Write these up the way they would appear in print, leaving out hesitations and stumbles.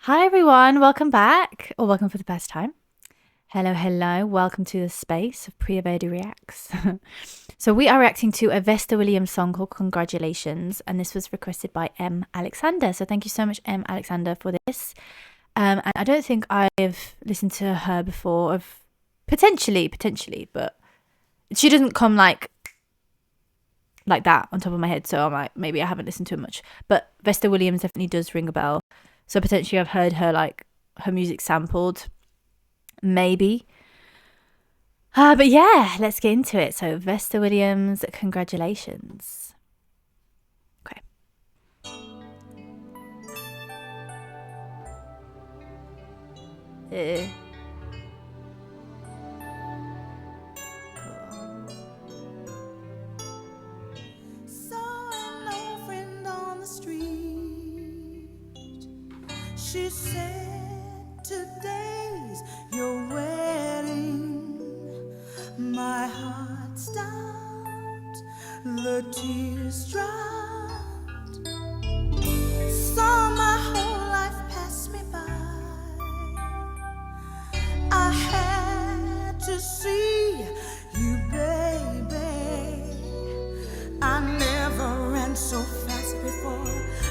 Hi everyone, welcome back, or welcome for the first time. Hello, hello, welcome to the space of Priya Vedi Reacts. So we are reacting to a Vesta Williams song called Congratulations, and this was requested by M. Alexander. So thank you so much, M. Alexander, for this. And I don't think I've listened to her before, of potentially, but she doesn't come like that on top of my head, so I'm like, maybe I haven't listened to her much. But Vesta Williams definitely does ring a bell. So potentially I've heard her her music sampled, maybe. But yeah, let's get into it. So Vesta Williams, congratulations. Okay. She said, today's your wedding. My heart stopped, the tears dropped. Saw my whole life pass me by. I had to see you, baby. I never ran so fast before.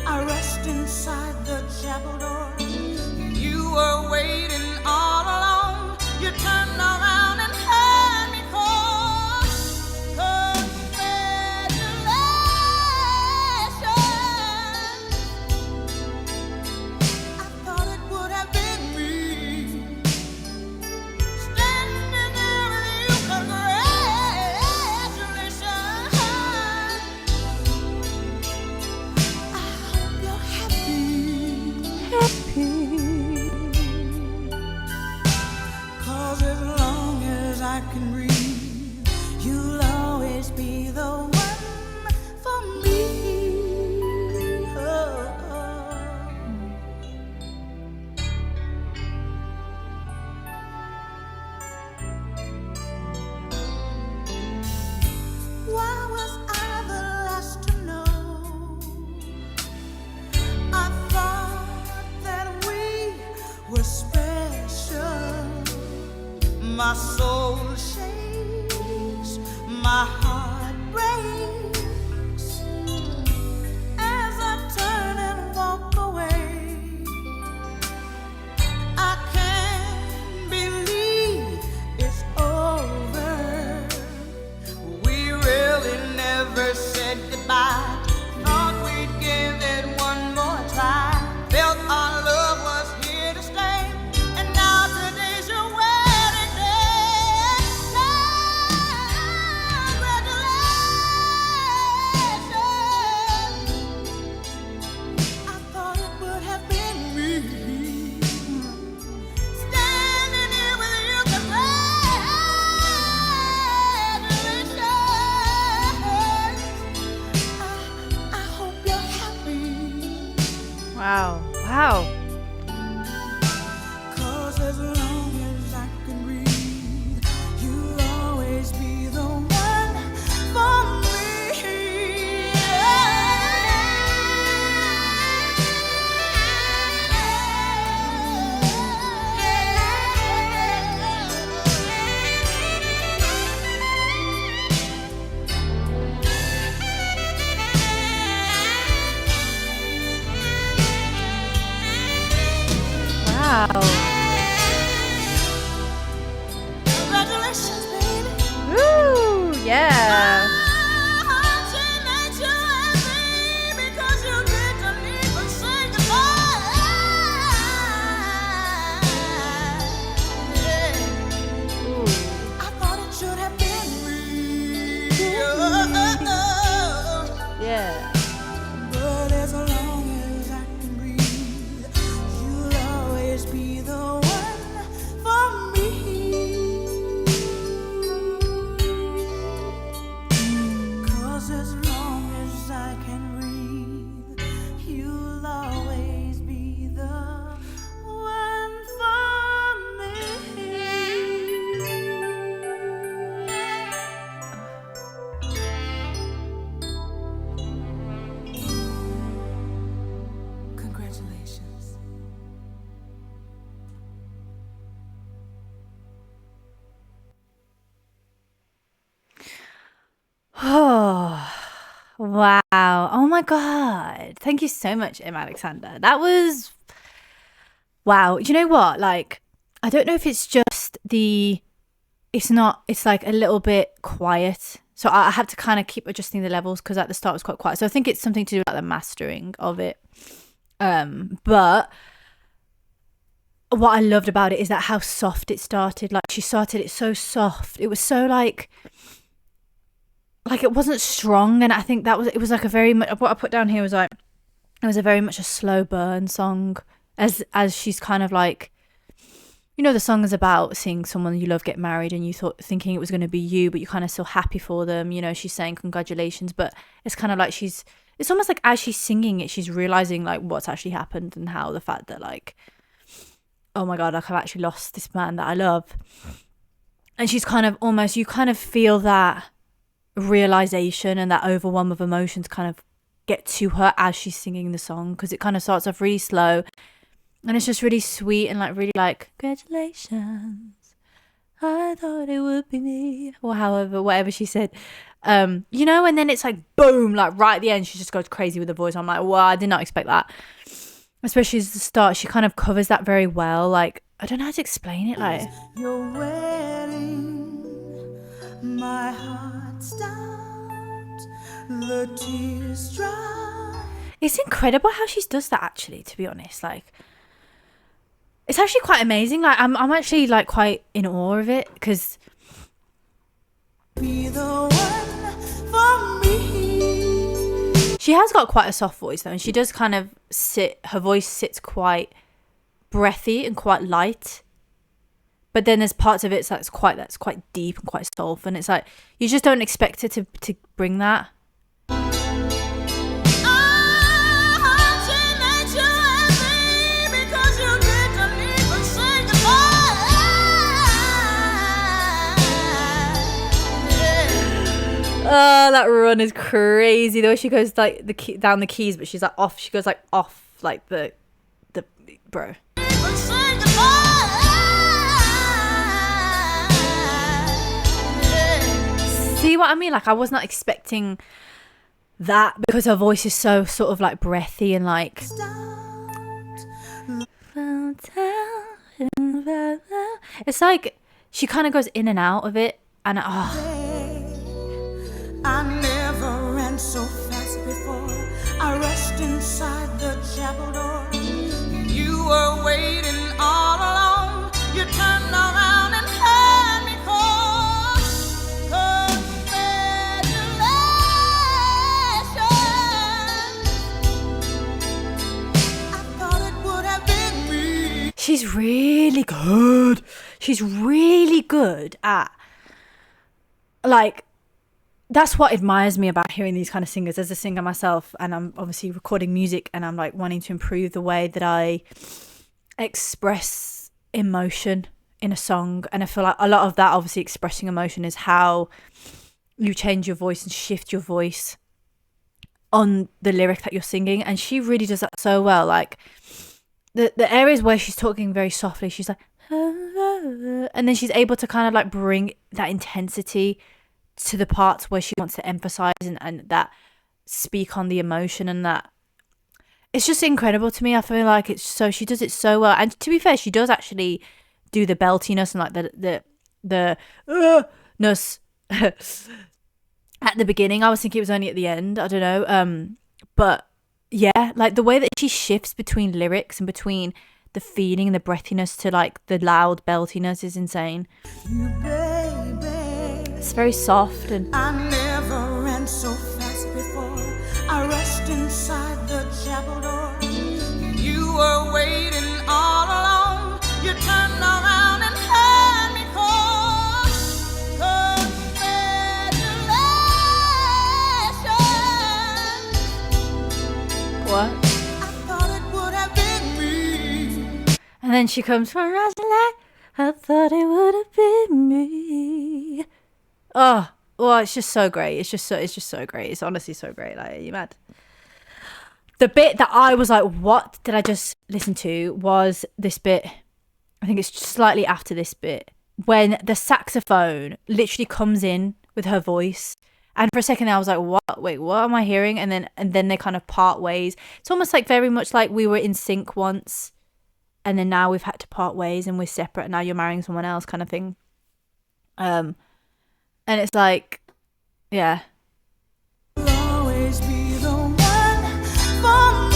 I rushed inside the chapel door. You were waiting all alone. You turned around and heard me call. Congratulations. I thought it would have been me standing there with you. Congratulations. I hope you're happy. Cause as long as I can breathe, you'll always be the one for me. Why was I the last to know? I thought that we were special. My soul shakes, my heart breaks as I turn and walk away. I can't believe it's over. We really never said goodbye. Thought we'd give it one more try. Felt our love was here to stay. And now today's your wedding day. Congratulations. I thought it would have been me standing here with you. Congratulations. I hope you're happy. Wow. Wow. Cause as long as I can breathe, you'll always be the one for me. Wow. Congratulations, baby. Woo! Yeah. Yeah. But as long as I can breathe, you'll always be the Wow. Oh my God. Thank you so much, Em Alexander. That was wow. Do you know what? Like, I don't know if it's just it's not, it's like a little bit quiet. So I had to kind of keep adjusting the levels because at the start it was quite quiet. So I think it's something to do with like the mastering of it. But what I loved about it is that how soft it started. Like she started it so soft. It was so like it wasn't strong. And I think it was like a very much, what I put down here was like, it was a very much a slow burn song as she's kind of like, you know, the song is about seeing someone you love get married and thinking it was going to be you, but you're kind of still happy for them. You know, she's saying congratulations, but it's kind of like it's almost like as she's singing it, she's realizing like what's actually happened and how the fact that like, oh my God, like I've actually lost this man that I love. And she's kind of almost, you kind of feel that realization and that overwhelm of emotions kind of get to her as she's singing the song, because it kind of starts off really slow and it's just really sweet and like really like, congratulations, I thought it would be me, or whatever she said, you know, and then it's like boom, like right at the end she just goes crazy with the voice. I'm like, wow, I did not expect that, especially as the start. She kind of covers that very well. Like, I don't know how to explain it. Like, Your wedding, my heart stopped, the tears dropped. it's incredible how she does that, actually, to be honest. Like, it's actually quite amazing. Like, I'm actually like quite in awe of it, because Be the one for me. she has got quite a soft voice though, and she does kind of her voice sits quite breathy and quite light. But then there's parts of it that's quite deep and quite soulful, and it's like you just don't expect it to bring that. Oh, that run is crazy. The way she goes like down the keys, but she's like off. She goes like off like the bro. See what I mean? Like, I was not expecting that because her voice is so sort of like breathy and like. It's like she kind of goes in and out of it, and I never ran so fast before. I rushed inside the chapel door. You were waiting all alone. You turned around and heard me call. Congratulations. I thought it would have been me. She's really good. She's really good at, like, that's what admires me about hearing these kind of singers as a singer myself. And I'm obviously recording music, and I'm like wanting to improve the way that I express emotion in a song. And I feel like a lot of that, obviously expressing emotion, is how you change your voice and shift your voice on the lyric that you're singing. And she really does that so well. Like the areas where she's talking very softly, she's like, and then she's able to kind of like bring that intensity to the parts where she wants to emphasize and that speak on the emotion, and that it's just incredible to me. I feel like she does it so well. And to be fair, she does actually do the beltiness and like the ness at the beginning. I was thinking it was only at the end, I don't know, but yeah, like the way that she shifts between lyrics and between the feeling and the breathiness to like the loud beltiness is insane. You, baby. It's very soft. And I never ran so fast before. I rushed inside the chapel door. You were waiting all alone. You turned around and heard me call. Congratulations. what? I thought it would have been me. And then she comes from Rosalie. I thought it would have been me. Oh, well, it's just so great. It's just so great. It's honestly so great. Like, are you mad? The bit that I was like, what did I just listen to, was this bit. I think it's slightly after this bit, when the saxophone literally comes in with her voice, And for a second I was like, what? Wait, what am I hearing? And then they kind of part ways. It's almost like very much like we were in sync once, and then now we've had to part ways and we're separate, and now you're marrying someone else kind of thing. And it's like, yeah. You'll always be the one for me.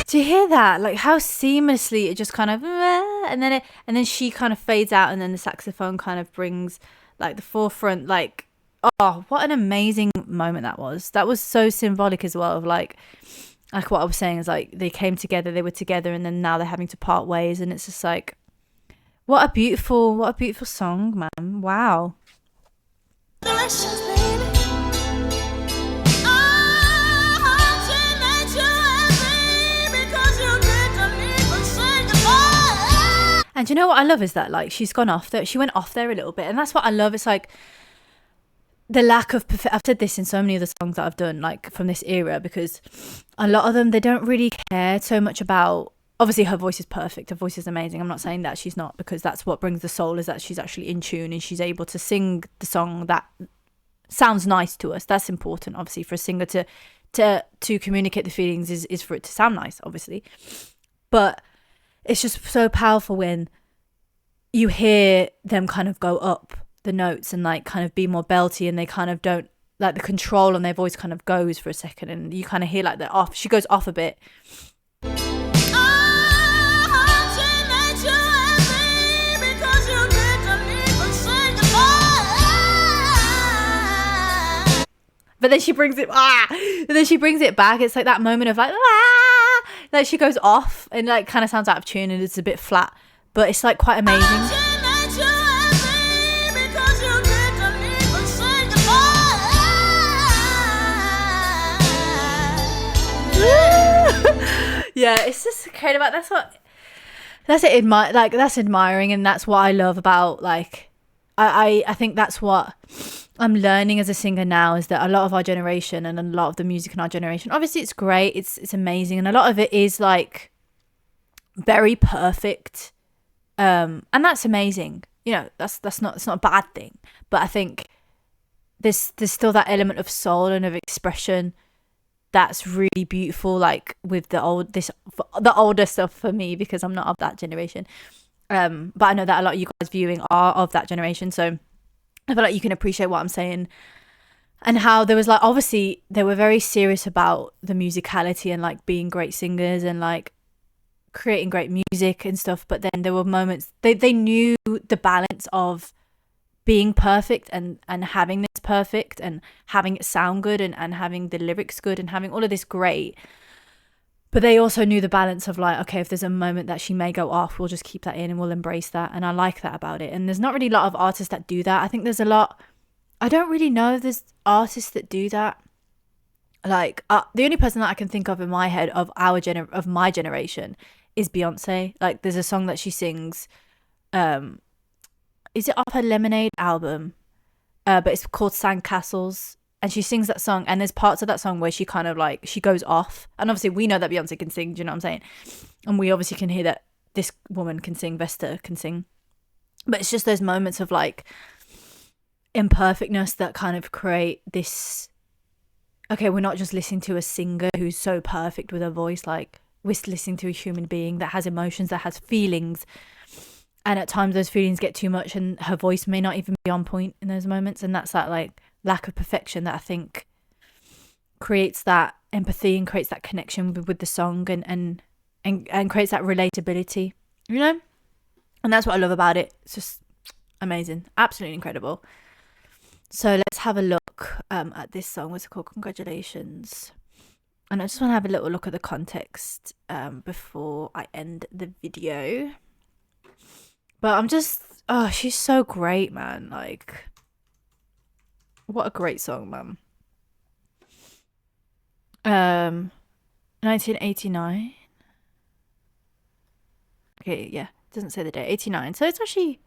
Do you hear that? Like how seamlessly it just kind of, and then she kind of fades out, and then the saxophone kind of brings like the forefront. Like, oh, what an amazing moment that was. That was so symbolic as well of like what I was saying is like they came together, they were together, and then now they're having to part ways, and it's just like, what a beautiful song, man. Wow. Delicious, baby. And you know what I love is that like she went off there a little bit, and that's what I love. It's like the lack of I've said this in so many of the songs that I've done like from this era, because a lot of them, they don't really care so much about, obviously her voice is perfect, her voice is amazing, I'm not saying that she's not, because that's what brings the soul, is that she's actually in tune and she's able to sing the song that sounds nice to us. That's important, obviously, for a singer to communicate the feelings is for it to sound nice, obviously. But it's just so powerful when you hear them kind of go up the notes and like kind of be more belty, and they kind of don't, like the control on their voice kind of goes for a second, and you kind of hear like the off, she goes off a bit. But then she brings it, and then she brings it back. It's like that moment of like she goes off and like kind of sounds out of tune and it's a bit flat, but it's like quite amazing. Yeah, it's just kind of like that's admiring, and that's what I love about like I think that's what I'm learning as a singer now, is that a lot of our generation and a lot of the music in our generation, obviously it's great, it's amazing, and a lot of it is like very perfect, and that's amazing, you know, it's not a bad thing, but I think there's still that element of soul and of expression that's really beautiful, like with the older stuff for me, because I'm not of that generation, but I know that a lot of you guys viewing are of that generation, so I feel like you can appreciate what I'm saying, and how there was like, obviously they were very serious about the musicality and like being great singers and like creating great music and stuff, but then there were moments they knew the balance of being perfect and having this perfect and having it sound good and having the lyrics good and having all of this great, but they also knew the balance of like, okay, if there's a moment that she may go off, we'll just keep that in and we'll embrace that. And I like that about it. And there's not really a lot of artists that do that. I think there's a lot, I don't really know if there's artists that do that. Like the only person that I can think of in my head of my generation is Beyonce. Like there's a song that she sings, is it off her Lemonade album? But it's called Sandcastles. And she sings that song, and there's parts of that song where she kind of like, she goes off. And obviously we know that Beyonce can sing, do you know what I'm saying? And we obviously can hear that this woman can sing, Vesta can sing. But it's just those moments of like imperfectness that kind of create this, okay, we're not just listening to a singer who's so perfect with her voice, like we're listening to a human being that has emotions, that has feelings. And at times those feelings get too much and her voice may not even be on point in those moments. And that's that like lack of perfection that I think creates that empathy and creates that connection with the song and creates that relatability, you know? And that's what I love about it. It's just amazing, absolutely incredible. So let's have a look at this song. What's it called? Congratulations. And I just want to have a little look at the context before I end the video. But I'm just, oh, she's so great, man. Like, what a great song, man. 1989. Okay, yeah, doesn't say the date. 89. So it's actually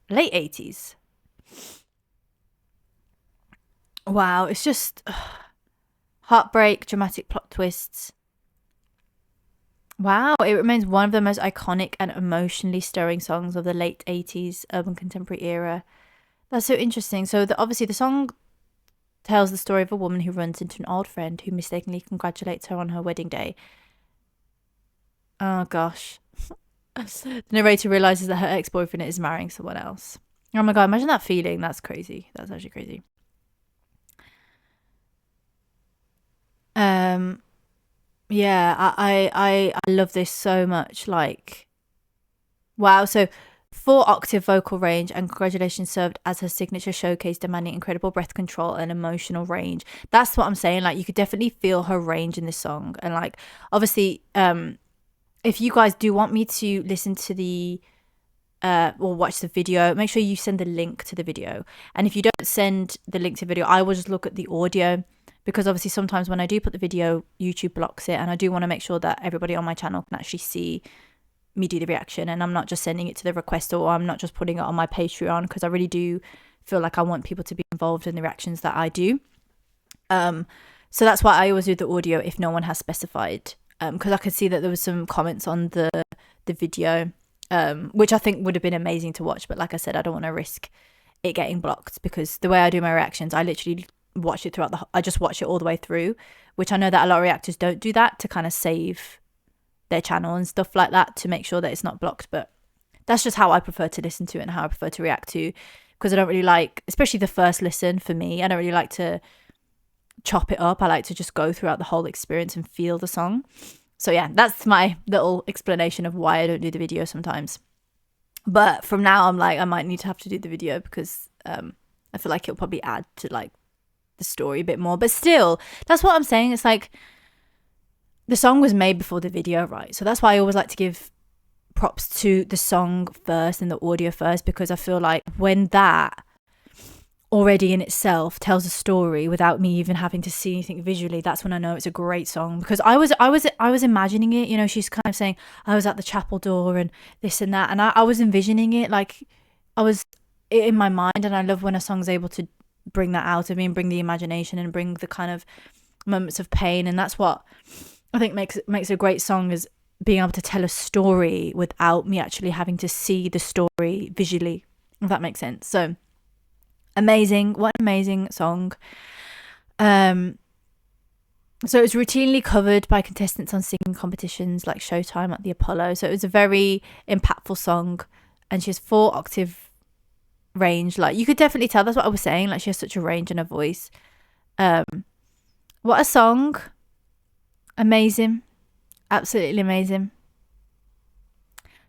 late 80s. Wow, it's just heartbreak, dramatic plot twists. Wow, it remains one of the most iconic and emotionally stirring songs of the late 80s urban contemporary era. That's so interesting. So, obviously, the song tells the story of a woman who runs into an old friend who mistakenly congratulates her on her wedding day. Oh, gosh. The narrator realizes that her ex boyfriend is marrying someone else. Oh my God, imagine that feeling. That's crazy. That's actually crazy. Um, yeah, I love this so much. Like, wow. So, 4-octave vocal range and congratulations served as her signature showcase, demanding incredible breath control and emotional range. That's what I'm saying. Like, you could definitely feel her range in this song. And like, obviously, if you guys do want me to listen to the or watch the video, make sure you send the link to the video. And if you don't send the link to the video, I will just look at the audio, because obviously sometimes when I do put the video, YouTube blocks it, and I do want to make sure that everybody on my channel can actually see me do the reaction, and I'm not just sending it to the requester, or I'm not just putting it on my Patreon, because I really do feel like I want people to be involved in the reactions that I do. So that's why I always do the audio if no one has specified, because I could see that there was some comments on the video, which I think would have been amazing to watch, but like I said, I don't want to risk it getting blocked, because the way I do my reactions, I literally watch it I just watch it all the way through, which I know that a lot of reactors don't do that to kind of save their channel and stuff like that, to make sure that it's not blocked. But that's just how I prefer to listen to it and how I prefer to react to, because I don't really like, especially the first listen for me, I don't really like to chop it up. I like to just go throughout the whole experience and feel the song. So yeah, that's my little explanation of why I don't do the video sometimes. But from now, I'm like, I might need to have to do the video, because I feel like it'll probably add to like the story a bit more. But still, that's what I'm saying. It's like, the song was made before the video, right? So that's why I always like to give props to the song first and the audio first, because I feel like when that already in itself tells a story without me even having to see anything visually, that's when I know it's a great song. Because I was imagining it, you know, she's kind of saying I was at the chapel door and this and that, and I was envisioning it, like I was in my mind. And I love when a song's able to bring that out of me and bring the imagination and bring the kind of moments of pain. And that's what I think makes a great song, is being able to tell a story without me actually having to see the story visually, if that makes sense. So amazing. What an amazing song. So it was routinely covered by contestants on singing competitions like Showtime at the Apollo. So it was a very impactful song, and she has 4-octave range. Like, you could definitely tell, that's what I was saying, like she has such a range in her voice. What a song. Amazing. Absolutely amazing.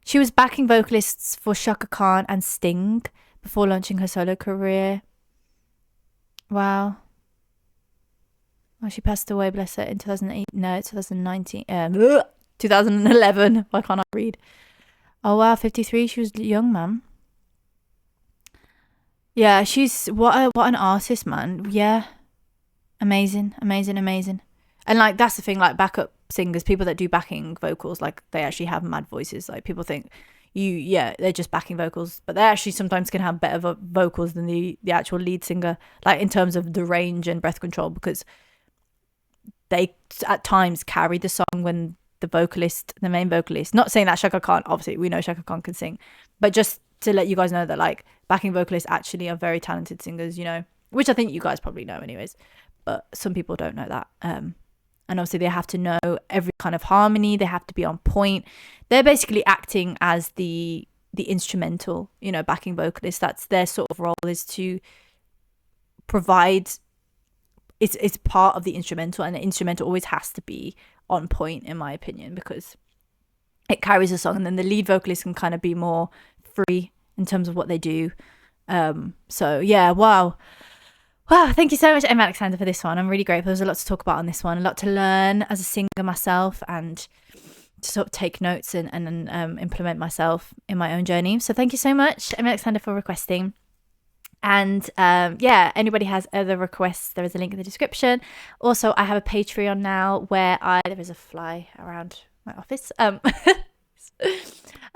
She was backing vocalists for Shaka Khan and Sting before launching her solo career. Wow. Well, she passed away, bless her, in 2019. 2011. Why can't I read? Oh, wow, 53. She was young, man. Yeah, she's, what an artist, man. Yeah. Amazing. And like, that's the thing, like backup singers, people that do backing vocals, like they actually have mad voices. Like, people think they're just backing vocals, but they actually sometimes can have better vocals than the actual lead singer, like in terms of the range and breath control, because they at times carry the song when the main vocalist, not saying that Shaka Khan, obviously we know Shaka Khan can sing, but just to let you guys know that like backing vocalists actually are very talented singers, you know, which I think you guys probably know anyways, but some people don't know that. And obviously they have to know every kind of harmony, they have to be on point. They're basically acting as the instrumental, you know, backing vocalist. That's their sort of role, is to provide, it's part of the instrumental, and the instrumental always has to be on point, in my opinion, because it carries a song, and then the lead vocalist can kind of be more free in terms of what they do. So yeah, wow, thank you so much, Emma Alexander, for this one. I'm really grateful. There's a lot to talk about on this one, a lot to learn as a singer myself, and to sort of take notes and implement myself in my own journey. So thank you so much, Emma Alexander, for requesting. And yeah, anybody has other requests, there is a link in the description. Also, I have a Patreon now where there is a fly around my office. So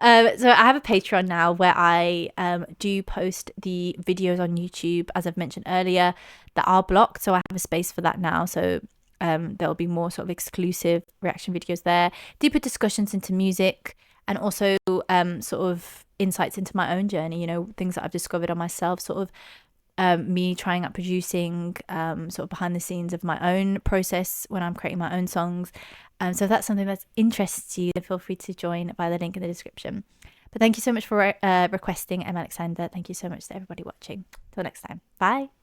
I have a Patreon now where I do post the videos on YouTube, as I've mentioned earlier, that are blocked. So I have a space for that now. So There'll be more sort of exclusive reaction videos there, deeper discussions into music, and also sort of insights into my own journey, you know, things that I've discovered on myself, sort of me trying out producing, sort of behind the scenes of my own process when I'm creating my own songs. So if that's something that interests you, then feel free to join via the link in the description. But thank you so much for requesting, Emma Alexander. Thank you so much to everybody watching. Till next time. Bye.